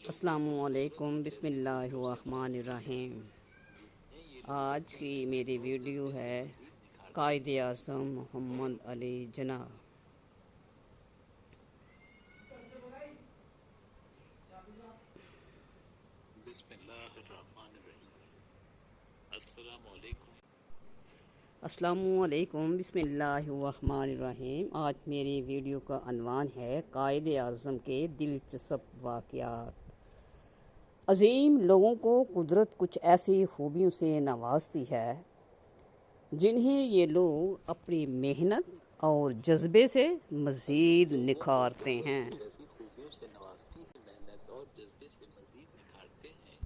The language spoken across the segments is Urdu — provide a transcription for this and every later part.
السلام علیکم، بسم اللہ الرحمن الرحیم۔ آج کی میری ویڈیو ہے قائد اعظم محمد علی جناح۔ بسم اللہ الرحمن الرحیم۔ السلام علیکم۔ السلام علیکم، بسم اللہ الرحمن الرحیم۔ آج میری ویڈیو کا عنوان ہے قائد اعظم کے دلچسپ واقعات۔ عظیم لوگوں کو قدرت کچھ ایسی خوبیوں سے نوازتی ہے جنہیں یہ لوگ اپنی محنت اور جذبے سے مزید نکھارتے ہیں۔ ایسی خوبیوں سے نوازتی ہے، محنت اور جذبے سے مزید نکھارتے ہیں۔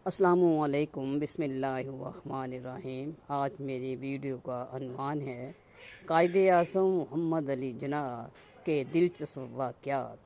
السلام علیکم، بسم اللہ الرحمن الرحیم۔ آج میری ویڈیو کا عنوان ہے قائد اعظم محمد علی جناح کے دلچسپ واقعات۔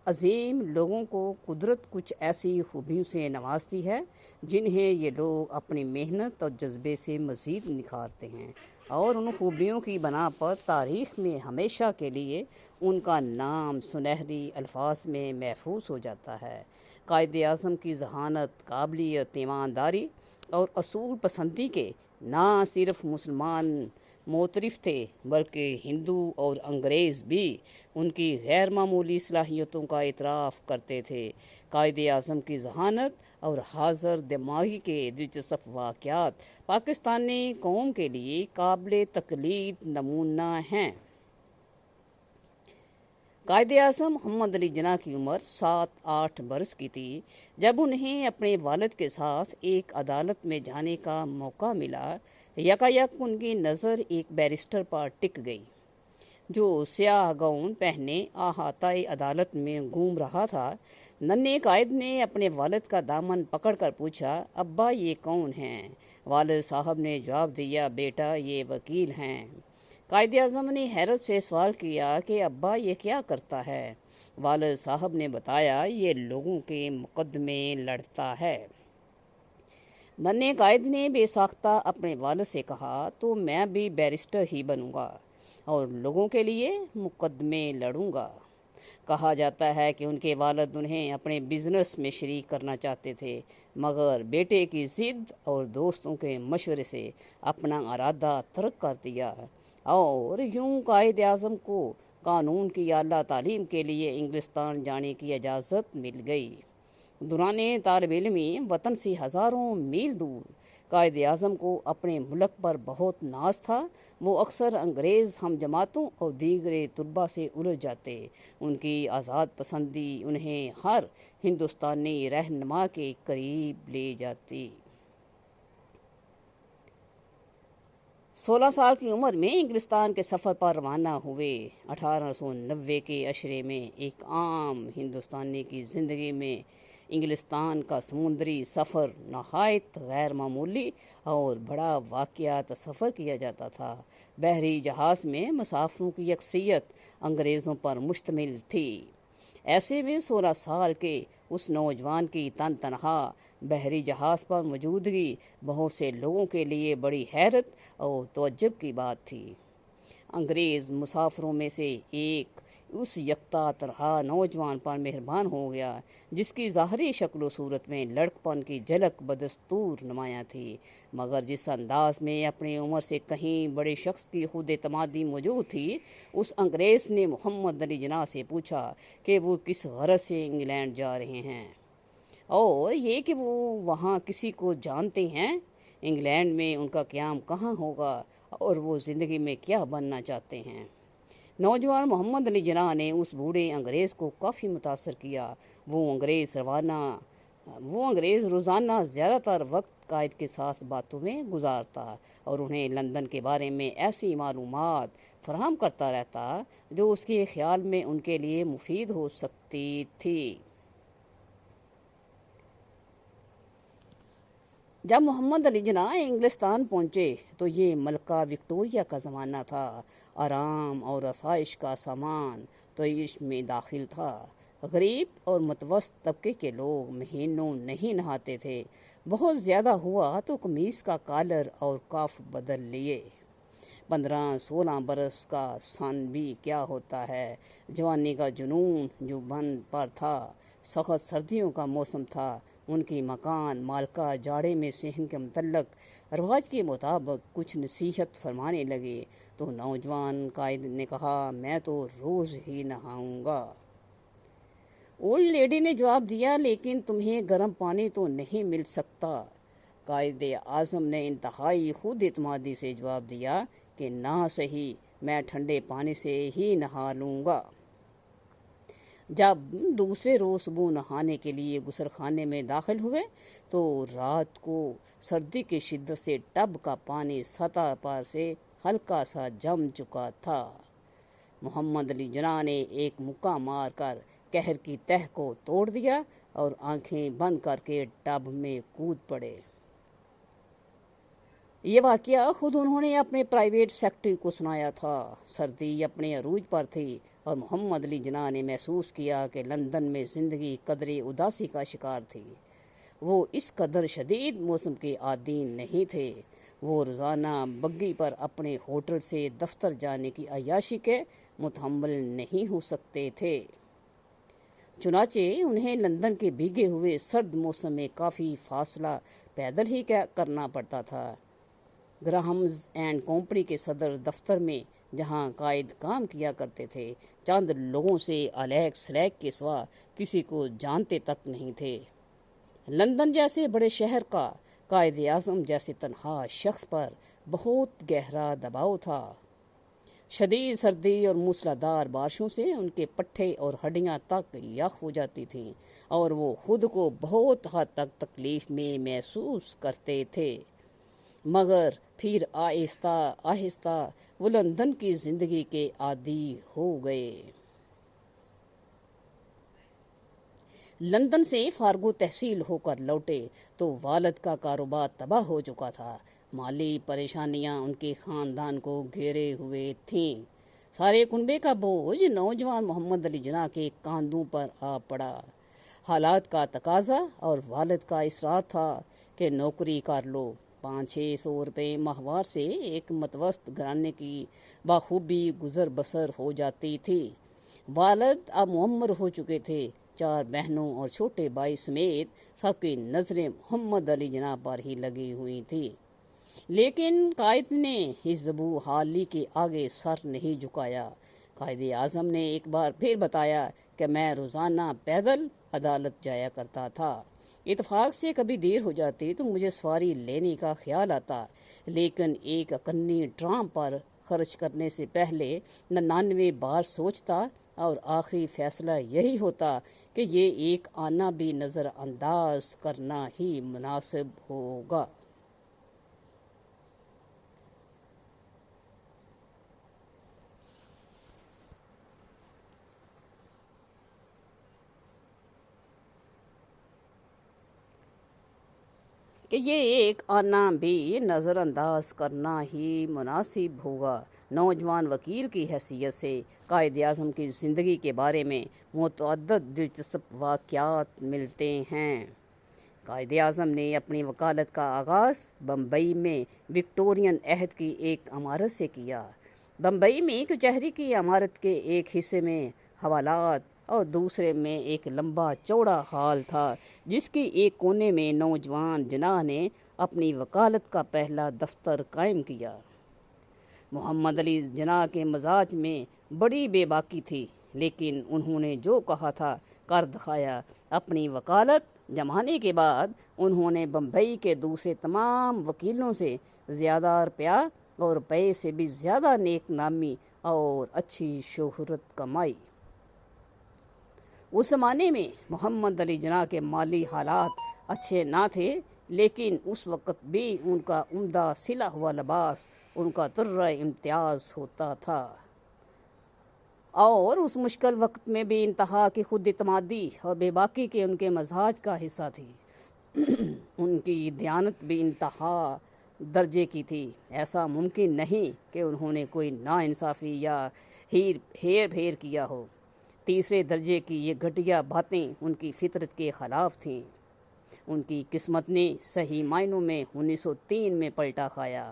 عظیم لوگوں کو قدرت کچھ ایسی خوبیوں سے نوازتی ہے جنہیں یہ لوگ اپنی محنت اور جذبے سے مزید نکھارتے ہیں، اور ان خوبیوں کی بنا پر تاریخ میں ہمیشہ کے لیے ان کا نام سنہری الفاظ میں محفوظ ہو جاتا ہے۔ قائد اعظم کی ذہانت، قابلیت، ایمانداری اور اصول پسندی کے نہ صرف مسلمان معترف تھے بلکہ ہندو اور انگریز بھی ان کی غیر معمولی صلاحیتوں کا اعتراف کرتے تھے۔ قائد اعظم کی ذہانت اور حاضر دماغی کے دلچسپ واقعات پاکستانی قوم کے لیے قابل تقلید نمونہ ہیں۔ قائد اعظم محمد علی جناح کی عمر 7-8 برس کی تھی جب انہیں اپنے والد کے ساتھ ایک عدالت میں جانے کا موقع ملا۔ یکایک ان کی نظر ایک بیرسٹر پر ٹک گئی جو سیاہ گاؤن پہنے احاطۂ عدالت میں گھوم رہا تھا۔ ننھے قائد نے اپنے والد کا دامن پکڑ کر پوچھا، ابا یہ کون ہیں؟ والد صاحب نے جواب دیا، بیٹا یہ وکیل ہیں۔ قائد اعظم نے حیرت سے سوال کیا کہ ابا یہ کیا کرتا ہے؟ والد صاحب نے بتایا، یہ لوگوں کے مقدمے لڑتا ہے۔ ننھے قائد نے بے ساختہ اپنے والد سے کہا، تو میں بھی بیرسٹر ہی بنوں گا اور لوگوں کے لیے مقدمے لڑوں گا۔ کہا جاتا ہے کہ ان کے والد انہیں اپنے بزنس میں شریک کرنا چاہتے تھے، مگر بیٹے کی ضد اور دوستوں کے مشورے سے اپنا ارادہ ترک کر دیا، اور یوں قائد اعظم کو قانون کی اعلیٰ تعلیم کے لیے انگلستان جانے کی اجازت مل گئی۔ دوران طالب علمی وطن سے ہزاروں میل دور قائد اعظم کو اپنے ملک پر بہت ناز تھا۔ وہ اکثر انگریز ہم جماعتوں اور دیگر طلباء سے الجھ جاتے۔ ان کی آزاد پسندی انہیں ہر ہندوستانی رہنما کے قریب لے جاتی۔ 16 سال کی عمر میں انگلستان کے سفر پر روانہ ہوئے۔ 1890 کے عشرے میں ایک عام ہندوستانی کی زندگی میں انگلستان کا سمندری سفر نہایت غیر معمولی اور بڑا واقعہ تصور کیا جاتا تھا۔ بحری جہاز میں مسافروں کی اکثریت انگریزوں پر مشتمل تھی۔ ایسے میں 16 سال کے اس نوجوان کی تنہا بحری جہاز پر موجودگی بہت سے لوگوں کے لیے بڑی حیرت اور تعجب کی بات تھی۔ انگریز مسافروں میں سے ایک اس یکتا تنہا نوجوان پر مہربان ہو گیا جس کی ظاہری شکل و صورت میں لڑکپن کی جھلک بدستور نمایاں تھی، مگر جس انداز میں اپنی عمر سے کہیں بڑے شخص کی خود اعتمادی موجود تھی۔ اس انگریز نے محمد علی جناح سے پوچھا کہ وہ کس غرض سے انگلینڈ جا رہے ہیں، اور یہ کہ وہ وہاں کسی کو جانتے ہیں، انگلینڈ میں ان کا قیام کہاں ہوگا اور وہ زندگی میں کیا بننا چاہتے ہیں۔ نوجوان محمد علی جناح نے اس بوڑھے انگریز کو کافی متاثر کیا۔ وہ انگریز روزانہ زیادہ تر وقت قائد کے ساتھ باتوں میں گزارتا اور انہیں لندن کے بارے میں ایسی معلومات فراہم کرتا رہتا جو اس کے خیال میں ان کے لیے مفید ہو سکتی تھی۔ جب محمد علی جناح انگلستان پہنچے تو یہ ملکہ وکٹوریہ کا زمانہ تھا۔ آرام اور آسائش کا سامان تعیش میں داخل تھا۔ غریب اور متوسط طبقے کے لوگ مہینوں نہیں نہاتے تھے، بہت زیادہ ہوا تو قمیص کا کالر اور کاف بدل لیے۔ 15-16 برس کا سن بھی کیا ہوتا ہے، جوانی کا جنون جو بن پر تھا، سخت سردیوں کا موسم تھا۔ ان کی مکان مالکہ جاڑے میں صحن کے متعلق رواج کے مطابق کچھ نصیحت فرمانے لگے تو نوجوان قائد نے کہا، میں تو روز ہی نہاؤں گا۔ اولڈ لیڈی نے جواب دیا، لیکن تمہیں گرم پانی تو نہیں مل سکتا۔ قائد اعظم نے انتہائی خود اعتمادی سے جواب دیا کہ نہ صحیح، میں ٹھنڈے پانی سے ہی نہا لوں گا۔ جب دوسرے روز صبح نہانے کے لیے غسل خانے میں داخل ہوئے تو رات کو سردی کی شدت سے ٹب کا پانی سطح پر سے ہلکا سا جم چکا تھا۔ محمد علی جناح نے ایک مکہ مار کر قہر کی تہ کو توڑ دیا اور آنکھیں بند کر کے ٹب میں کود پڑے۔ یہ واقعہ خود انہوں نے اپنے پرائیویٹ سیکرٹری کو سنایا تھا۔ سردی اپنے عروج پر تھی اور محمد علی جناح نے محسوس کیا کہ لندن میں زندگی قدرے اداسی کا شکار تھی۔ وہ اس قدر شدید موسم کے عادی نہیں تھے۔ وہ روزانہ بگی پر اپنے ہوٹل سے دفتر جانے کی عیاشی کے متحمل نہیں ہو سکتے تھے۔ چنانچہ انہیں لندن کے بھیگے ہوئے سرد موسم میں کافی فاصلہ پیدل ہی کرنا پڑتا تھا۔ گراہمز اینڈ کمپنی کے صدر دفتر میں جہاں قائد کام کیا کرتے تھے، چند لوگوں سے الیک سلیک کے سوا کسی کو جانتے تک نہیں تھے۔ لندن جیسے بڑے شہر کا قائد اعظم جیسے تنہا شخص پر بہت گہرا دباؤ تھا۔ شدید سردی اور موسلا دھار بارشوں سے ان کے پٹھے اور ہڈیاں تک یخ ہو جاتی تھیں اور وہ خود کو بہت حد تک تکلیف میں محسوس کرتے تھے، مگر پھر آہستہ آہستہ وہ لندن کی زندگی کے عادی ہو گئے۔ لندن سے فارغ التحصیل ہو کر لوٹے تو والد کا کاروبار تباہ ہو چکا تھا۔ مالی پریشانیاں ان کے خاندان کو گھیرے ہوئے تھیں۔ سارے کنبے کا بوجھ نوجوان محمد علی جناح کے کاندھوں پر آ پڑا۔ حالات کا تقاضا اور والد کا اصرار تھا کہ نوکری کر لو۔ 500-600 روپے ماہوار سے ایک متوسط گھرانے کی بخوبی گزر بسر ہو جاتی تھی۔ والد اب معمر ہو چکے تھے۔ 4 بہنوں اور چھوٹے بھائی سمیت سب کی نظریں محمد علی جناح پر ہی لگی ہوئی تھی، لیکن قائد نے حزب حالی کے آگے سر نہیں جھکایا۔ قائد اعظم نے ایک بار پھر بتایا کہ میں روزانہ پیدل عدالت جایا کرتا تھا۔ اتفاق سے کبھی دیر ہو جاتی تو مجھے سواری لینے کا خیال آتا، لیکن ایک اکنی ٹرام پر خرچ کرنے سے پہلے 99 بار سوچتا اور آخری فیصلہ یہی ہوتا کہ یہ ایک آنا بھی نظر انداز کرنا ہی مناسب ہوگا۔ نوجوان وکیل کی حیثیت سے قائد اعظم کی زندگی کے بارے میں متعدد دلچسپ واقعات ملتے ہیں۔ قائد اعظم نے اپنی وکالت کا آغاز بمبئی میں وکٹورین عہد کی ایک عمارت سے کیا۔ بمبئی میں کچہری کی عمارت کے ایک حصے میں حوالات اور دوسرے میں ایک لمبا چوڑا ہال تھا، جس کے ایک کونے میں نوجوان جناح نے اپنی وکالت کا پہلا دفتر قائم کیا۔ محمد علی جناح کے مزاج میں بڑی بے باکی تھی، لیکن انہوں نے جو کہا تھا کر دکھایا۔ اپنی وکالت جمانے کے بعد انہوں نے بمبئی کے دوسرے تمام وکیلوں سے زیادہ روپیہ اور روپے سے بھی زیادہ نیک نامی اور اچھی شہرت کمائی۔ اس زمانے میں محمد علی جناح کے مالی حالات اچھے نہ تھے، لیکن اس وقت بھی ان کا عمدہ سلا ہوا لباس ان کا طرز امتیاز ہوتا تھا، اور اس مشکل وقت میں بھی انتہا کی خود اعتمادی اور بے باکی کے ان کے مزاج کا حصہ تھی۔ ان کی دیانت بھی انتہا درجے کی تھی۔ ایسا ممکن نہیں کہ انہوں نے کوئی ناانصافی یا ہیر پھیر کیا ہو۔ تیسرے درجے کی یہ گھٹیا باتیں ان کی فطرت کے خلاف تھیں۔ ان کی قسمت نے صحیح معنوں میں 1903 میں پلٹا کھایا۔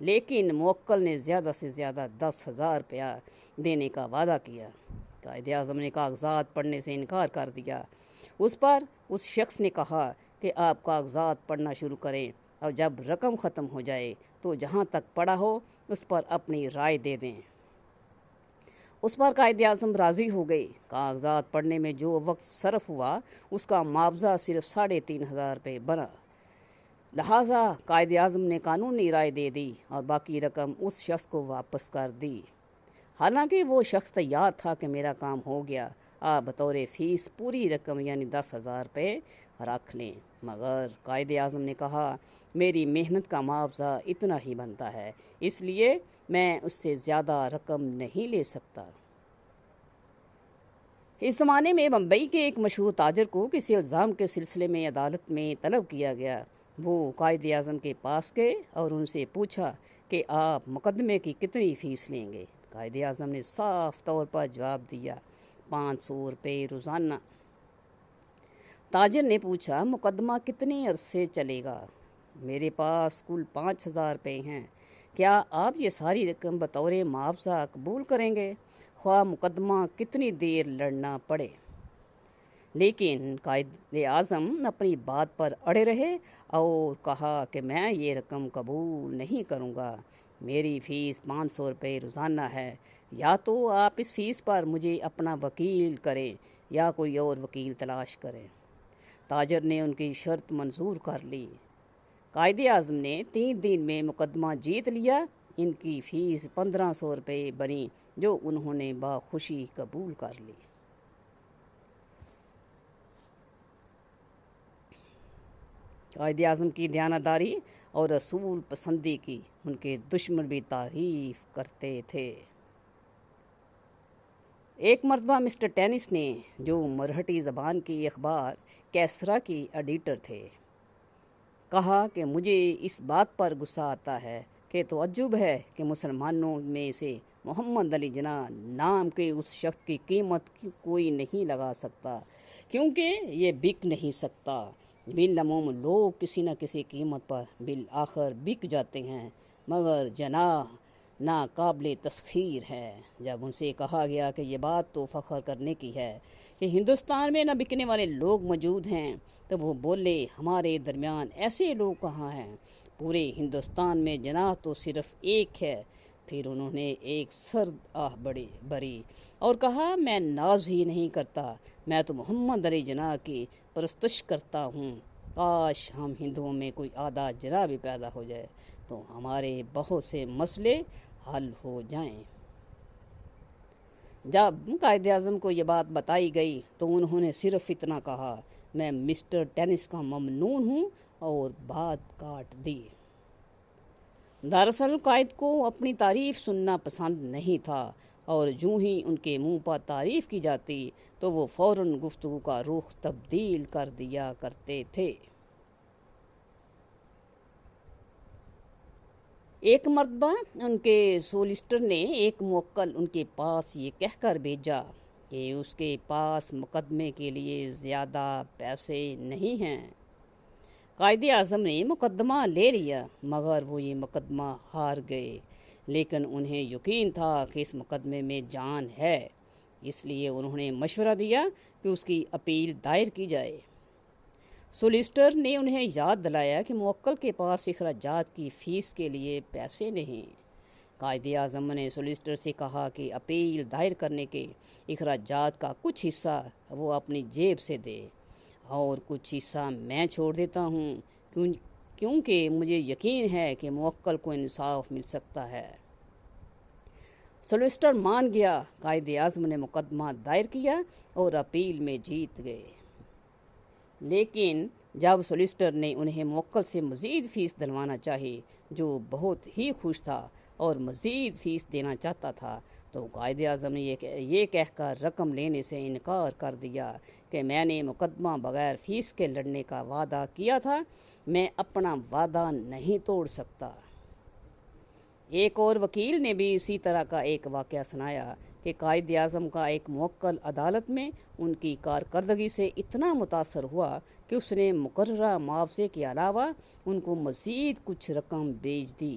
لیکن موکل نے زیادہ سے زیادہ 10,000 روپیہ دینے کا وعدہ کیا۔ قائد اعظم نے کاغذات پڑھنے سے انکار کر دیا۔ اس پر اس شخص نے کہا کہ آپ کاغذات پڑھنا شروع کریں اور جب رقم ختم ہو جائے تو جہاں تک پڑھا ہو اس پر اپنی رائے دے دیں۔ اس پر قائد اعظم راضی ہو گئے۔ کاغذات پڑھنے میں جو وقت صرف ہوا اس کا معاوضہ صرف 3,500 روپے بنا۔ لہٰذا قائد اعظم نے قانونی رائے دے دی اور باقی رقم اس شخص کو واپس کر دی۔ حالانکہ وہ شخص تیار تھا کہ میرا کام ہو گیا، آپ بطور فیس پوری رقم یعنی 10,000 روپے رکھ لیں، مگر قائد اعظم نے کہا میری محنت کا معاوضہ اتنا ہی بنتا ہے، اس لیے میں اس سے زیادہ رقم نہیں لے سکتا۔ اس زمانے میں بمبئی کے ایک مشہور تاجر کو کسی الزام کے سلسلے میں عدالت میں طلب کیا گیا۔ وہ قائد اعظم کے پاس گئے اور ان سے پوچھا کہ آپ مقدمے کی کتنی فیس لیں گے؟ قائد اعظم نے صاف طور پر جواب دیا 500 روپے روزانہ۔ تاجر نے پوچھا مقدمہ کتنے عرصے چلے گا؟ میرے پاس کل 5,000 روپے ہیں، کیا آپ یہ ساری رقم بطور معاوضہ قبول کریں گے خواہ مقدمہ کتنی دیر لڑنا پڑے؟ لیکن قائد اعظم اپنی بات پر اڑے رہے اور کہا کہ میں یہ رقم قبول نہیں کروں گا، میری فیس 500 روپے روزانہ ہے، یا تو آپ اس فیس پر مجھے اپنا وکیل کریں یا کوئی اور وکیل تلاش کریں۔ تاجر نے ان کی شرط منظور کر لی۔ قائد اعظم نے 3 دن میں مقدمہ جیت لیا۔ ان کی فیس 1,500 روپے بنی جو انہوں نے باخوشی قبول کر لی۔ قائد اعظم کی دیانتداری اور رسول پسندی کی ان کے دشمن بھی تعریف کرتے تھے۔ ایک مرتبہ مسٹر ٹینس نے، جو مرہٹی زبان کی اخبار کیسرا کی ایڈیٹر تھے، کہا کہ مجھے اس بات پر غصہ آتا ہے کہ تعجب ہے کہ مسلمانوں میں سے محمد علی جناح نام کے اس شخص کی قیمت کوئی نہیں لگا سکتا، کیونکہ یہ بک نہیں سکتا۔ بالعموم لوگ کسی نہ کسی قیمت پر بالآخر بک جاتے ہیں، مگر جناح ناقابل تسخیر ہے۔ جب ان سے کہا گیا کہ یہ بات تو فخر کرنے کی ہے کہ ہندوستان میں نہ بکنے والے لوگ موجود ہیں، تو وہ بولے ہمارے درمیان ایسے لوگ کہاں ہیں، پورے ہندوستان میں جناح تو صرف ایک ہے۔ پھر انہوں نے ایک سرد آہ بھری اور کہا میں ناز ہی نہیں کرتا، میں تو محمد علی جناح کی پرستش کرتا ہوں۔ کاش ہم ہندوؤں میں کوئی آدھا جناح بھی پیدا ہو جائے تو ہمارے بہت سے مسئلے حل ہو جائیں۔ جب قائد اعظم کو یہ بات بتائی گئی تو انہوں نے صرف اتنا کہا میں مسٹر ٹینس کا ممنون ہوں، اور بات کاٹ دی۔ دراصل قائد کو اپنی تعریف سننا پسند نہیں تھا، اور جوں ہی ان کے منہ پر تعریف کی جاتی تو وہ فوراً گفتگو کا رخ تبدیل کر دیا کرتے تھے۔ ایک مرتبہ ان کے سولیسٹر نے ایک موکل ان کے پاس یہ کہہ کر بھیجا کہ اس کے پاس مقدمے کے لیے زیادہ پیسے نہیں ہیں۔ قائد اعظم نے مقدمہ لے لیا، مگر وہ یہ مقدمہ ہار گئے، لیکن انہیں یقین تھا کہ اس مقدمے میں جان ہے، اس لیے انہوں نے مشورہ دیا کہ اس کی اپیل دائر کی جائے۔ سولیسٹر نے انہیں یاد دلایا کہ موکل کے پاس اخراجات کی فیس کے لیے پیسے نہیں۔ قائد اعظم نے سولیسٹر سے کہا کہ اپیل دائر کرنے کے اخراجات کا کچھ حصہ وہ اپنی جیب سے دے اور کچھ حصہ میں چھوڑ دیتا ہوں، کیونکہ مجھے یقین ہے کہ موکل کو انصاف مل سکتا ہے۔ سولیسٹر مان گیا۔ قائد اعظم نے مقدمہ دائر کیا اور اپیل میں جیت گئے۔ لیکن جب سولیسٹر نے انہیں موکل سے مزید فیس دلوانا چاہی، جو بہت ہی خوش تھا اور مزید فیس دینا چاہتا تھا، تو قائد اعظم نے یہ کہہ کر رقم لینے سے انکار کر دیا کہ میں نے مقدمہ بغیر فیس کے لڑنے کا وعدہ کیا تھا، میں اپنا وعدہ نہیں توڑ سکتا۔ ایک اور وکیل نے بھی اسی طرح کا ایک واقعہ سنایا کہ قائد اعظم کا ایک موکل عدالت میں ان کی کارکردگی سے اتنا متاثر ہوا کہ اس نے مقررہ معاوضے کے علاوہ ان کو مزید کچھ رقم بھیج دی۔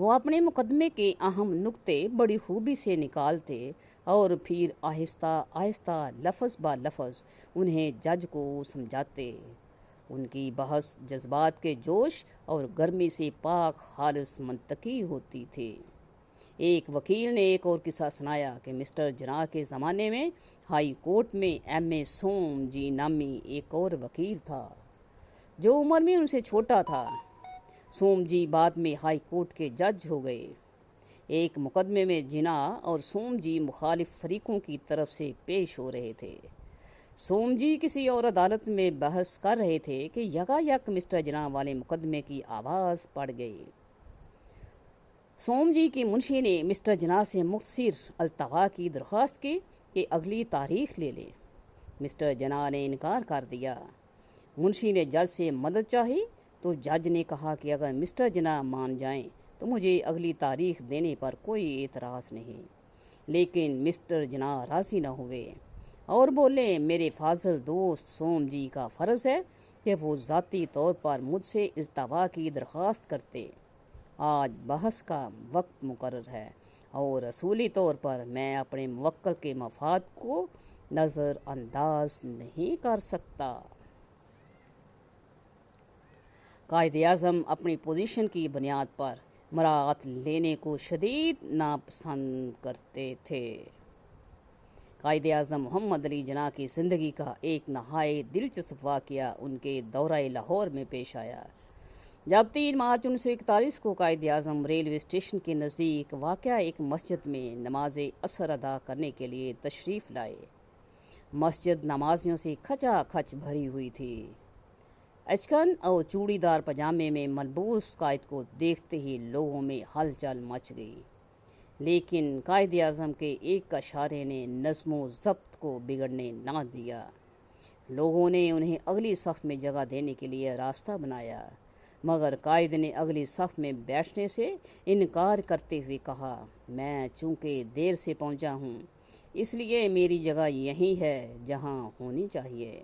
وہ اپنے مقدمے کے اہم نقطے بڑی خوبی سے نکالتے اور پھر آہستہ آہستہ لفظ با لفظ انہیں جج کو سمجھاتے۔ ان کی بحث جذبات کے جوش اور گرمی سے پاک خالص منطقی ہوتی تھی۔ ایک وکیل نے ایک اور قصہ سنایا کہ مسٹر جناح کے زمانے میں ہائی کورٹ میں ایم اے سوم جی نامی ایک اور وکیل تھا جو عمر میں ان سے چھوٹا تھا۔ سوم جی بعد میں ہائی کورٹ کے جج ہو گئے۔ ایک مقدمے میں جناح اور سوم جی مخالف فریقوں کی طرف سے پیش ہو رہے تھے۔ سوم جی کسی اور عدالت میں بحث کر رہے تھے کہ یکایک مسٹر جناح والے مقدمے کی آواز پڑ گئی۔ سوم جی کی منشی نے مسٹر جناح سے مختصر التوا کی درخواست کی کہ اگلی تاریخ لے لیں۔ مسٹر جناح نے انکار کر دیا۔ منشی نے جج سے مدد چاہی تو جج نے کہا کہ اگر مسٹر جناح مان جائیں تو مجھے اگلی تاریخ دینے پر کوئی اعتراض نہیں، لیکن مسٹر جناح راضی نہ ہوئے اور بولے میرے فاضل دوست سوم جی کا فرض ہے کہ وہ ذاتی طور پر مجھ سے التوا کی درخواست کرتے۔ آج بحث کا وقت مقرر ہے اور اصولی طور پر میں اپنے موکل کے مفاد کو نظر انداز نہیں کر سکتا۔ قائد اعظم اپنی پوزیشن کی بنیاد پر مراعات لینے کو شدید ناپسند کرتے تھے۔ قائد اعظم محمد علی جناح کی زندگی کا ایک نہایت دلچسپ واقعہ ان کے دورہ لاہور میں پیش آیا۔ جب 3 مارچ 1941 کو قائد اعظم ریلوے اسٹیشن کے نزدیک واقع ایک مسجد میں نماز عصر ادا کرنے کے لیے تشریف لائے۔ مسجد نمازیوں سے کھچا کھچ بھری ہوئی تھی۔ اچکن اور چوڑی دار پاجامے میں ملبوس قائد کو دیکھتے ہی لوگوں میں ہلچل مچ گئی، لیکن قائد اعظم کے ایک اشارے نے نظم و ضبط کو بگڑنے نہ دیا۔ لوگوں نے انہیں اگلی صف میں جگہ دینے کے لیے راستہ بنایا، مگر قائد نے اگلی صف میں بیٹھنے سے انکار کرتے ہوئے کہا، میں چونکہ دیر سے پہنچا ہوں اس لیے میری جگہ یہی ہے جہاں ہونی چاہیے۔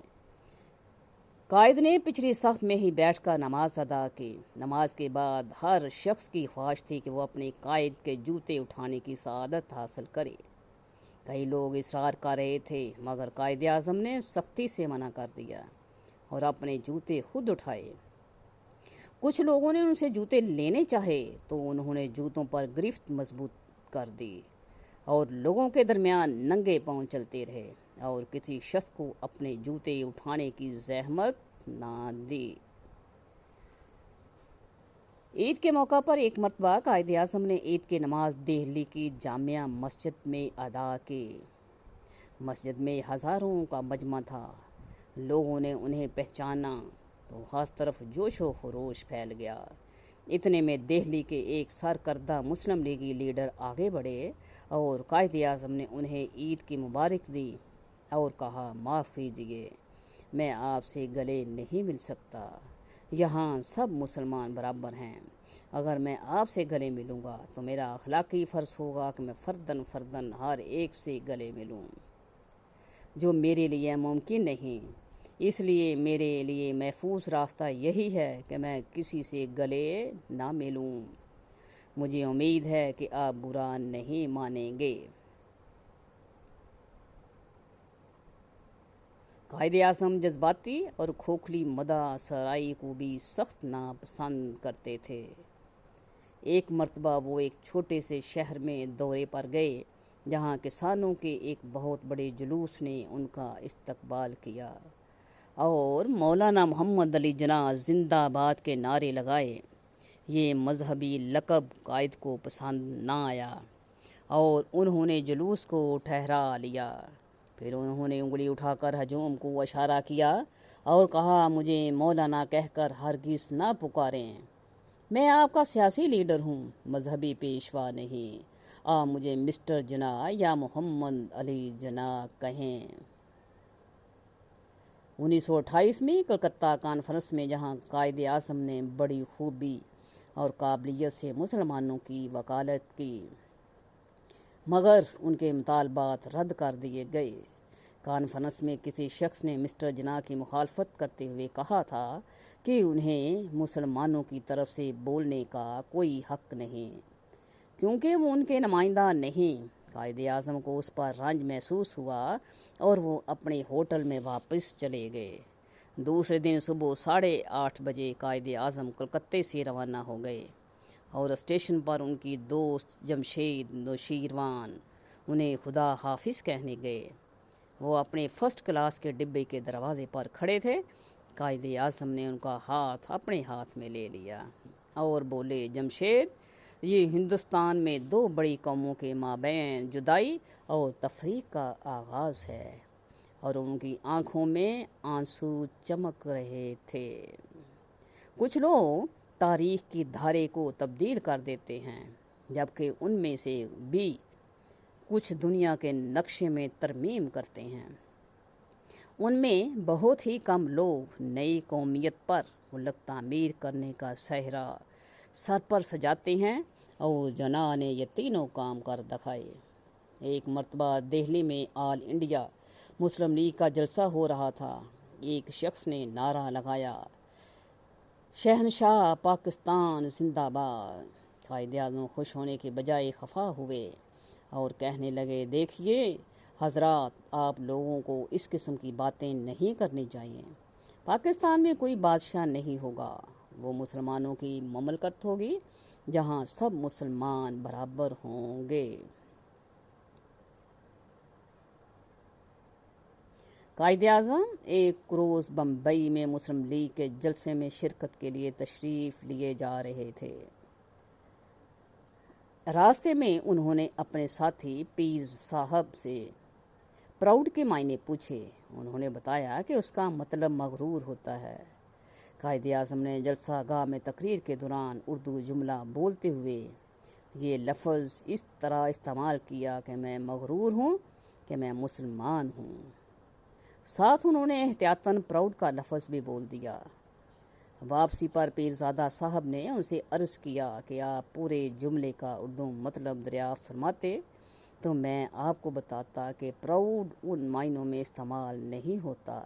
قائد نے پچھلی صف میں ہی بیٹھ کر نماز ادا کی۔ نماز کے بعد ہر شخص کی خواہش تھی کہ وہ اپنے قائد کے جوتے اٹھانے کی سعادت حاصل کرے۔ کئی لوگ اصرار کر رہے تھے مگر قائد اعظم نے سختی سے منع کر دیا اور اپنے جوتے خود اٹھائے۔ کچھ لوگوں نے ان سے جوتے لینے چاہے تو انہوں نے جوتوں پر گرفت مضبوط کر دی اور لوگوں کے درمیان ننگے پاؤں چلتے رہے اور کسی شخص کو اپنے جوتے اٹھانے کی زحمت نہ دی۔ عید کے موقع پر ایک مرتبہ قائد اعظم نے عید کی نماز دہلی کی جامع مسجد میں ادا کی۔ مسجد میں ہزاروں کا مجمع تھا۔ لوگوں نے انہیں پہچانا تو ہر طرف جوش و خروش پھیل گیا۔ اتنے میں دہلی کے ایک سرکردہ مسلم لیگی لیڈر آگے بڑھے اور قائد اعظم نے انہیں عید کی مبارک دی اور کہا، معاف کیجیے، میں آپ سے گلے نہیں مل سکتا۔ یہاں سب مسلمان برابر ہیں۔ اگر میں آپ سے گلے ملوں گا تو میرا اخلاقی فرض ہوگا کہ میں فرداً ہر ایک سے گلے ملوں، جو میرے لیے ممکن نہیں۔ اس لیے میرے لیے محفوظ راستہ یہی ہے کہ میں کسی سے گلے نہ ملوں۔ مجھے امید ہے کہ آپ برا نہیں مانیں گے۔ قائد اعظم جذباتی اور کھوکھلی مداح سرائی کو بھی سخت ناپسند کرتے تھے۔ ایک مرتبہ وہ ایک چھوٹے سے شہر میں دورے پر گئے جہاں کسانوں کے ایک بہت بڑے جلوس نے ان کا استقبال کیا اور مولانا محمد علی جناح زندہ باد کے نعرے لگائے۔ یہ مذہبی لقب قائد کو پسند نہ آیا اور انہوں نے جلوس کو ٹھہرا لیا۔ پھر انہوں نے انگلی اٹھا کر ہجوم کو اشارہ کیا اور کہا، مجھے مولانا کہہ کر ہرگز نہ پکاریں۔ میں آپ کا سیاسی لیڈر ہوں، مذہبی پیشوا نہیں۔ آپ مجھے مسٹر جناح یا محمد علی جناح کہیں۔ 1928 میں کلکتہ کانفرنس میں جہاں قائد اعظم نے بڑی خوبی اور قابلیت سے مسلمانوں کی وکالت کی مگر ان کے مطالبات رد کر دیے گئے۔ کانفرنس میں کسی شخص نے مسٹر جناح کی مخالفت کرتے ہوئے کہا تھا کہ انہیں مسلمانوں کی طرف سے بولنے کا کوئی حق نہیں کیونکہ وہ ان کے نمائندہ نہیں۔ قائد اعظم کو اس پر رنج محسوس ہوا اور وہ اپنے ہوٹل میں واپس چلے گئے۔ دوسرے دن صبح 8:30 بجے قائد اعظم کلکتے سے روانہ ہو گئے اور اسٹیشن پر ان کی دوست جمشید نوشیروان انہیں خدا حافظ کہنے گئے۔ وہ اپنے فرسٹ کلاس کے ڈبے کے دروازے پر کھڑے تھے۔ قائد اعظم نے ان کا ہاتھ اپنے ہاتھ میں لے لیا اور بولے، جمشید، یہ ہندوستان میں دو بڑی قوموں کے مابین جدائی اور تفریق کا آغاز ہے۔ اور ان کی آنکھوں میں آنسو چمک رہے تھے۔ کچھ لوگ تاریخ کی دھارے کو تبدیل کر دیتے ہیں، جبکہ ان میں سے بھی کچھ دنیا کے نقشے میں ترمیم کرتے ہیں۔ ان میں بہت ہی کم لوگ نئی قومیت پر ملک تعمیر کرنے کا صحرا سر پر سجاتے ہیں، اور جناح نے یہ تینوں کام کر دکھائے۔ ایک مرتبہ دہلی میں آل انڈیا مسلم لیگ کا جلسہ ہو رہا تھا۔ ایک شخص نے نعرہ لگایا، شہنشاہ پاکستان زندہ باد۔ قائد اعظم خوش ہونے کے بجائے خفا ہوئے اور کہنے لگے، دیکھیے حضرات، آپ لوگوں کو اس قسم کی باتیں نہیں کرنی چاہیے۔ پاکستان میں کوئی بادشاہ نہیں ہوگا، وہ مسلمانوں کی مملکت ہوگی جہاں سب مسلمان برابر ہوں گے۔ قائد اعظم ایک روز بمبئی میں مسلم لیگ کے جلسے میں شرکت کے لیے تشریف لیے جا رہے تھے۔ راستے میں انہوں نے اپنے ساتھی پیز صاحب سے پراؤڈ کے معنی پوچھے۔ انہوں نے بتایا کہ اس کا مطلب مغرور ہوتا ہے۔ قائد اعظم نے جلسہ گاہ میں تقریر کے دوران اردو جملہ بولتے ہوئے یہ لفظ اس طرح استعمال کیا کہ میں مغرور ہوں کہ میں مسلمان ہوں۔ ساتھ انہوں نے احتیاطاً پراؤڈ کا لفظ بھی بول دیا۔ واپسی پر پیرزادہ صاحب نے ان سے عرض کیا کہ آپ پورے جملے کا اردو مطلب دریافت فرماتے تو میں آپ کو بتاتا کہ پراؤڈ ان معنوں میں استعمال نہیں ہوتا،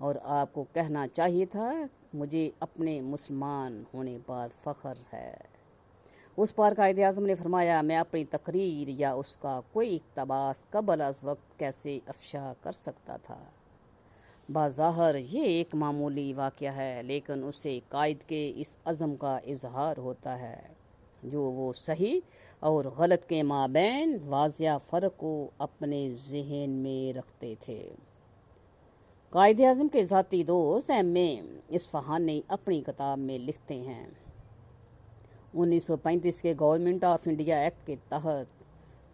اور آپ کو کہنا چاہیے تھا مجھے اپنے مسلمان ہونے پر فخر ہے۔ اس پر قائد اعظم نے فرمایا، میں اپنی تقریر یا اس کا کوئی اقتباس قبل از وقت کیسے افشا کر سکتا تھا؟ بظاہر یہ ایک معمولی واقعہ ہے، لیکن اس سے قائد کے اس عزم کا اظہار ہوتا ہے جو وہ صحیح اور غلط کے مابین واضح فرق کو اپنے ذہن میں رکھتے تھے۔ قائد اعظم کے ذاتی دوست ایم.اے. اصفہانی اپنی کتاب میں لکھتے ہیں، 1935 کے گورنمنٹ آف انڈیا ایکٹ کے تحت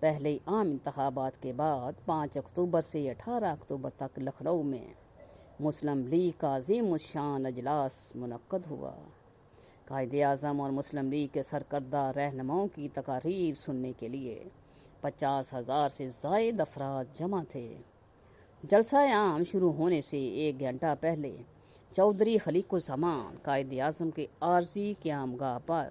پہلے عام انتخابات کے بعد 5 اکتوبر سے 18 اکتوبر تک لکھنؤ میں مسلم لیگ کا عظیم الشان اجلاس منعقد ہوا۔ قائد اعظم اور مسلم لیگ کے سرکردہ رہنماؤں کی تقاریر سننے کے لیے 50,000 سے زائد افراد جمع تھے۔ جلسہ عام شروع ہونے سے 1 گھنٹہ پہلے چودھری خلیق الزمان قائد اعظم کے عارضی قیامگاہ پر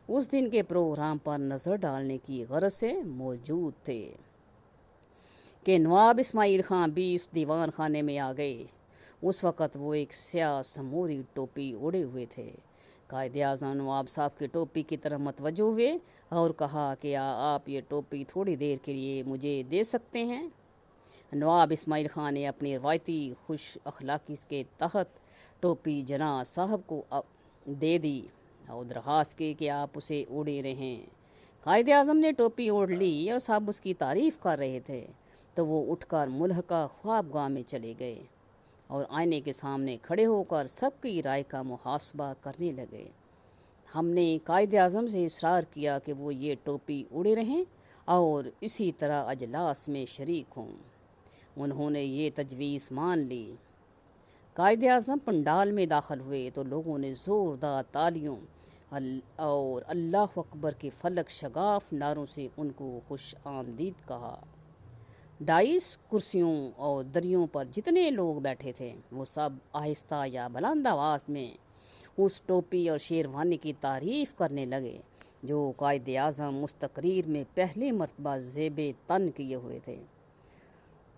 اس دن کے پروگرام پر نظر ڈالنے کی غرض سے موجود تھے کہ نواب اسماعیل خان بھی اس دیوان خانے میں آ گئے۔ اس وقت وہ ایک سیاہ سموری ٹوپی اوڑے ہوئے تھے۔ قائد اعظم نواب صاحب کی ٹوپی کی طرف متوجہ ہوئے اور کہا کہ آپ یہ ٹوپی تھوڑی دیر کے لیے مجھے دے سکتے ہیں؟ نواب اسماعیل خان نے اپنی روایتی خوش اخلاقی کے تحت ٹوپی جناح صاحب کو دے دی اور درخواست کی کہ آپ اسے اوڑے رہیں۔ قائد اعظم نے ٹوپی اوڑھ لی اور صاحب اس کی تعریف کر رہے تھے تو وہ اٹھ کر ملحقہ خوابگاہ میں چلے گئے اور آئینے کے سامنے کھڑے ہو کر سب کی رائے کا محاسبہ کرنے لگے۔ ہم نے قائد اعظم سے اصرار کیا کہ وہ یہ ٹوپی اوڑے رہیں اور اسی طرح اجلاس میں شریک ہوں۔ انہوں نے یہ تجویز مان لی۔ قائد اعظم پنڈال میں داخل ہوئے تو لوگوں نے زوردار تالیوں اور اللہ اکبر کے فلک شگاف نعروں سے ان کو خوش آمدید کہا۔ ڈائس، کرسیوں اور دریوں پر جتنے لوگ بیٹھے تھے وہ سب آہستہ یا بلند آواز میں اس ٹوپی اور شیروانی کی تعریف کرنے لگے جو قائد اعظم اس تقریر میں پہلی مرتبہ زیب تن کیے ہوئے تھے۔